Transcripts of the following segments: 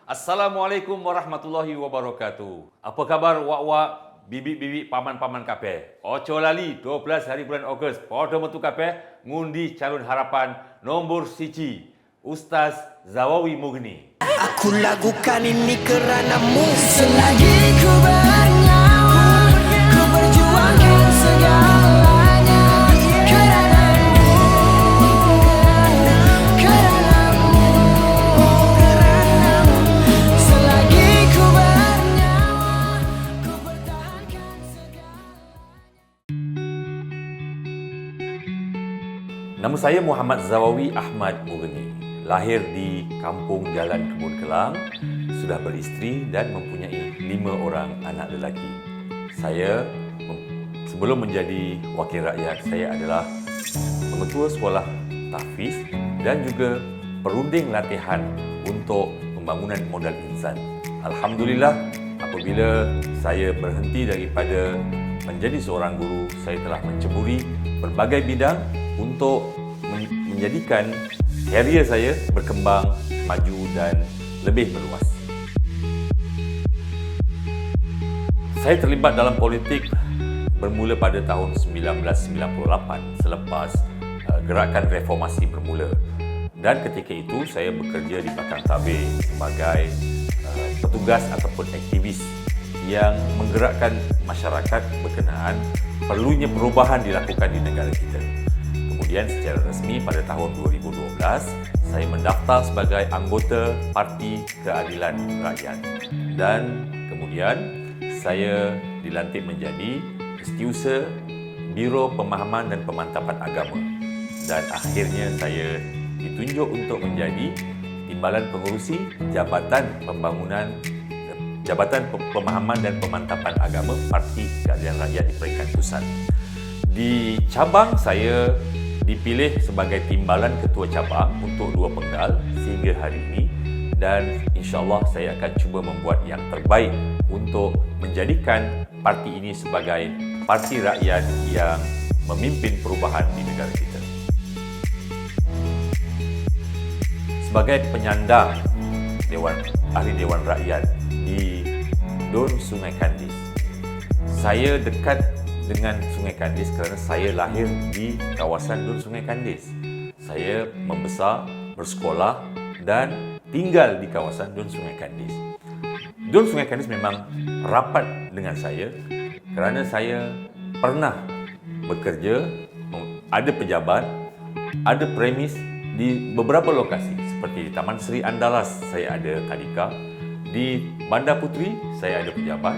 Assalamualaikum warahmatullahi wabarakatuh. Apa khabar wak-wak, bibik-bibik, paman-paman kapel? Ojo lali 12 hari bulan Ogos, pada metu kapel ngundi calon harapan nombor 1, Ustaz Zawawi Mughni. Aku lakukan ini keranamu. Selagi ku bernyawa, ku perjuangkan segalanya keranamu, keranamu, keranamu. Selagi ku bernyawa, ku pertahankan segalanya. Nama saya Muhammad Zawawi Ahmad Mughni. Lahir di kampung Jalan Kebun Kelang, sudah beristeri dan mempunyai 5 orang anak lelaki. Saya sebelum menjadi wakil rakyat, saya adalah pengetua sekolah tahfiz dan juga perunding latihan untuk pembangunan modal insan. Alhamdulillah, apabila saya berhenti daripada menjadi seorang guru, saya telah menceburi berbagai bidang untuk menjadikan karier saya berkembang, maju dan lebih meluas. Saya terlibat dalam politik bermula pada tahun 1998 selepas gerakan reformasi bermula. Dan ketika itu saya bekerja di belakang tabir sebagai petugas ataupun aktivis yang menggerakkan masyarakat berkenaan perlunya perubahan dilakukan di negara kita. Kemudian secara resmi pada tahun 2012, saya mendaftar sebagai anggota Parti Keadilan Rakyat. Dan kemudian saya dilantik menjadi Setiausaha Biro Pemahaman dan Pemantapan Agama. Dan akhirnya saya ditunjuk untuk menjadi Timbalan Pengurusi Jabatan Pemahaman dan Pemantapan Agama Parti Keadilan Rakyat di peringkat pusat. Di cabang saya dipilih sebagai timbalan ketua cabang untuk 2 penggal sehingga hari ini, dan insya-Allah saya akan cuba membuat yang terbaik untuk menjadikan parti ini sebagai parti rakyat yang memimpin perubahan di negara kita. Sebagai penyandang ahli Dewan Rakyat di Dun Sungai Kandis, saya dekat dengan Sungai Kandis kerana saya lahir di kawasan Dun Sungai Kandis. Saya membesar, bersekolah dan tinggal di kawasan Dun Sungai Kandis. Dun Sungai Kandis memang rapat dengan saya kerana saya pernah bekerja, ada pejabat, ada premis di beberapa lokasi seperti di Taman Seri Andalas saya ada tadika, di Bandar Puteri saya ada pejabat,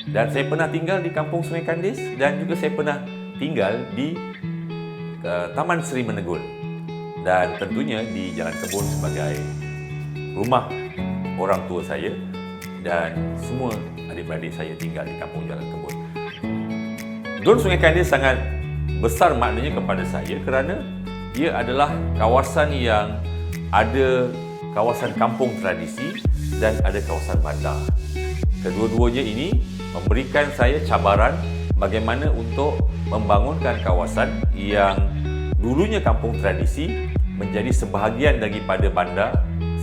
dan saya pernah tinggal di Kampung Sungai Kandis dan juga saya pernah tinggal di Taman Seri Menegul dan tentunya di Jalan Kebun sebagai rumah orang tua saya, dan semua adik-beradik saya tinggal di Kampung Jalan Kebun. Dun Sungai Kandis sangat besar maknanya kepada saya kerana ia adalah kawasan yang ada kawasan kampung tradisi dan ada kawasan bandar. Kedua-duanya ini memberikan saya cabaran bagaimana untuk membangunkan kawasan yang dulunya kampung tradisi menjadi sebahagian daripada bandar,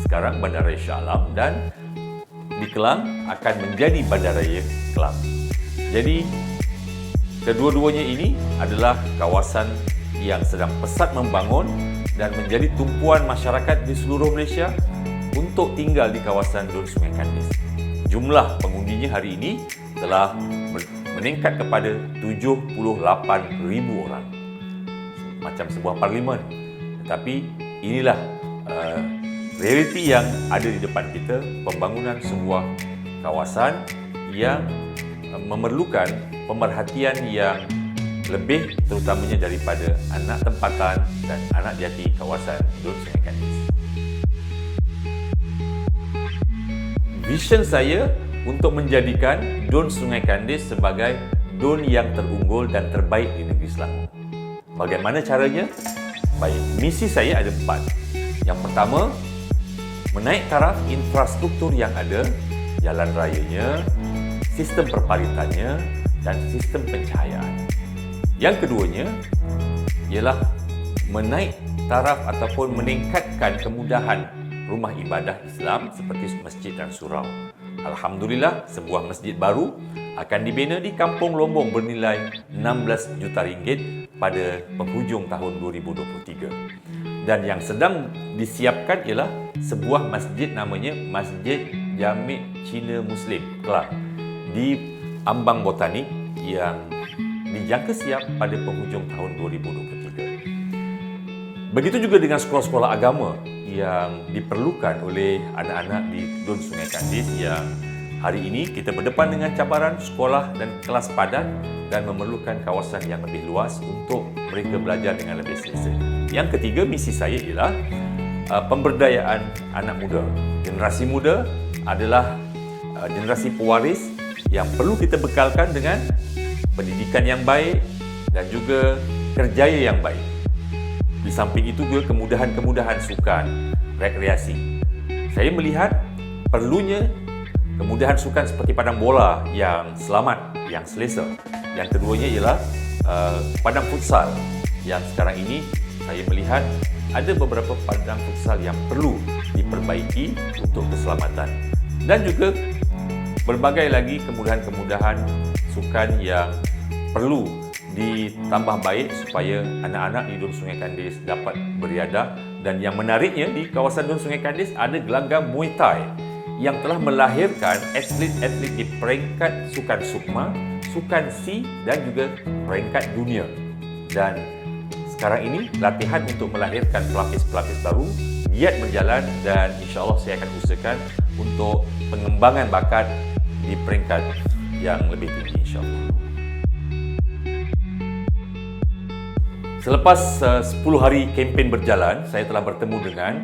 sekarang Bandaraya Shah Alam, dan di Kelang akan menjadi Bandaraya Kelang. Jadi kedua-duanya ini adalah kawasan yang sedang pesat membangun dan menjadi tumpuan masyarakat di seluruh Malaysia untuk tinggal di kawasan Dun Sungai Kandis. Jumlah pengundinya hari ini telah meningkat kepada 78,000 orang, macam sebuah parlimen. Tetapi inilah realiti yang ada di depan kita, pembangunan sebuah kawasan yang memerlukan pemerhatian yang lebih, terutamanya daripada anak tempatan dan anak jati kawasan Dun Sungai Kandis. Vision saya untuk menjadikan Dun Sungai Kandis sebagai dun yang terunggul dan terbaik di negeri Selangor. Bagaimana caranya? Baik, misi saya ada 4. Yang pertama, menaik taraf infrastruktur yang ada, jalan rayanya, sistem perpalitannya dan sistem pencahayaan. Yang keduanya ialah menaik taraf ataupun meningkatkan kemudahan rumah ibadah Islam seperti masjid dan surau. Alhamdulillah, sebuah masjid baru akan dibina di Kampung Lombong bernilai 16 juta ringgit pada penghujung tahun 2023. Dan yang sedang disiapkan ialah sebuah masjid namanya Masjid Jami' Cina Muslim Kelang di Ambang Botanik yang dijangka siap pada penghujung tahun 2023. Begitu juga dengan sekolah-sekolah agama yang diperlukan oleh anak-anak di Dun Sungai Kandis yang hari ini kita berdepan dengan cabaran sekolah dan kelas padat dan memerlukan kawasan yang lebih luas untuk mereka belajar dengan lebih selesa. Yang ketiga, misi saya ialah pemberdayaan anak muda. Generasi muda adalah generasi pewaris yang perlu kita bekalkan dengan pendidikan yang baik dan juga kerjaya yang baik. Di samping itu juga kemudahan-kemudahan sukan, rekreasi. Saya melihat perlunya kemudahan sukan seperti padang bola yang selamat, yang selesa. Yang keduanya ialah padang futsal yang sekarang ini saya melihat ada beberapa padang futsal yang perlu diperbaiki untuk keselamatan. Dan juga berbagai lagi kemudahan-kemudahan sukan yang perlu ditambah baik supaya anak-anak di Dun Sungai Kandis dapat beriadah. Dan yang menariknya, di kawasan Dun Sungai Kandis ada gelanggang Muay Thai yang telah melahirkan atlet-atlet di peringkat sukan sukma, sukan C dan juga peringkat dunia. Dan sekarang ini latihan untuk melahirkan pelapis-pelapis baru giat berjalan dan insya-Allah saya akan usahakan untuk pengembangan bakat di peringkat yang lebih tinggi insya-Allah. Selepas 10 hari kempen berjalan, saya telah bertemu dengan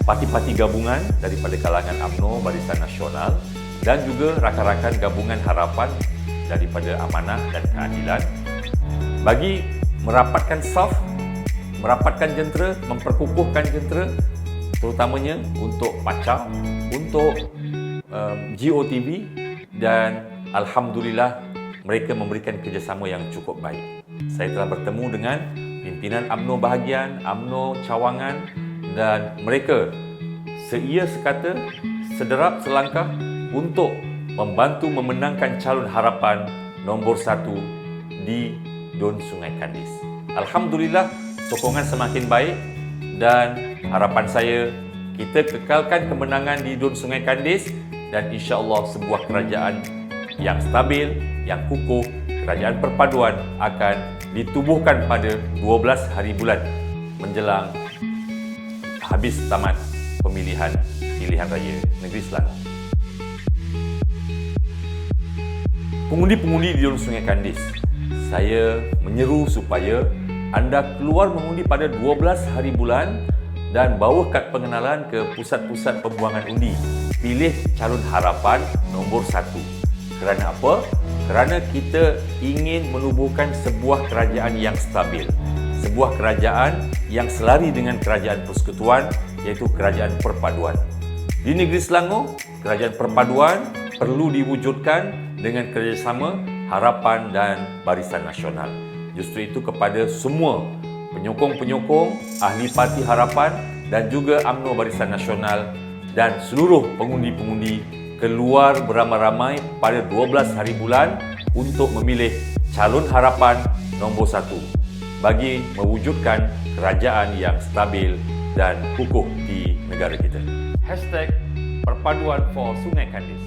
parti-parti gabungan daripada kalangan UMNO Barisan Nasional dan juga rakan-rakan gabungan harapan daripada Amanah dan Keadilan bagi merapatkan saf, merapatkan jentera, memperkukuhkan jentera terutamanya untuk PACA, untuk GOTV dan Alhamdulillah mereka memberikan kerjasama yang cukup baik. Saya telah bertemu dengan pimpinan UMNO bahagian, UMNO cawangan dan mereka seia sekata, sederap selangkah untuk membantu memenangkan calon harapan nombor 1 di Dun Sungai Kandis. Alhamdulillah, sokongan semakin baik dan harapan saya kita kekalkan kemenangan di Dun Sungai Kandis dan insya-Allah sebuah kerajaan yang stabil, yang kukuh, kerajaan perpaduan akan ditubuhkan pada 12 hari bulan menjelang habis tamat pemilihan pilihan raya negeri Selangor. Pengundi-pengundi di Dun Sungai Kandis, saya menyeru supaya anda keluar mengundi pada 12 hari bulan dan bawa kad pengenalan ke pusat-pusat pembuangan undi. Pilih calon harapan nombor 1. Kerana apa? Kerana kita ingin menubuhkan sebuah kerajaan yang stabil. Sebuah kerajaan yang selari dengan kerajaan persekutuan, iaitu kerajaan perpaduan. Di negeri Selangor, kerajaan perpaduan perlu diwujudkan dengan kerjasama harapan dan Barisan Nasional. Justru itu kepada semua penyokong-penyokong, ahli parti harapan dan juga UMNO Barisan Nasional dan seluruh pengundi-pengundi keluar beramai-ramai pada 12 hari bulan untuk memilih calon harapan nombor 1 bagi mewujudkan kerajaan yang stabil dan kukuh di negara kita. #Perpaduan for Sungai Kandis.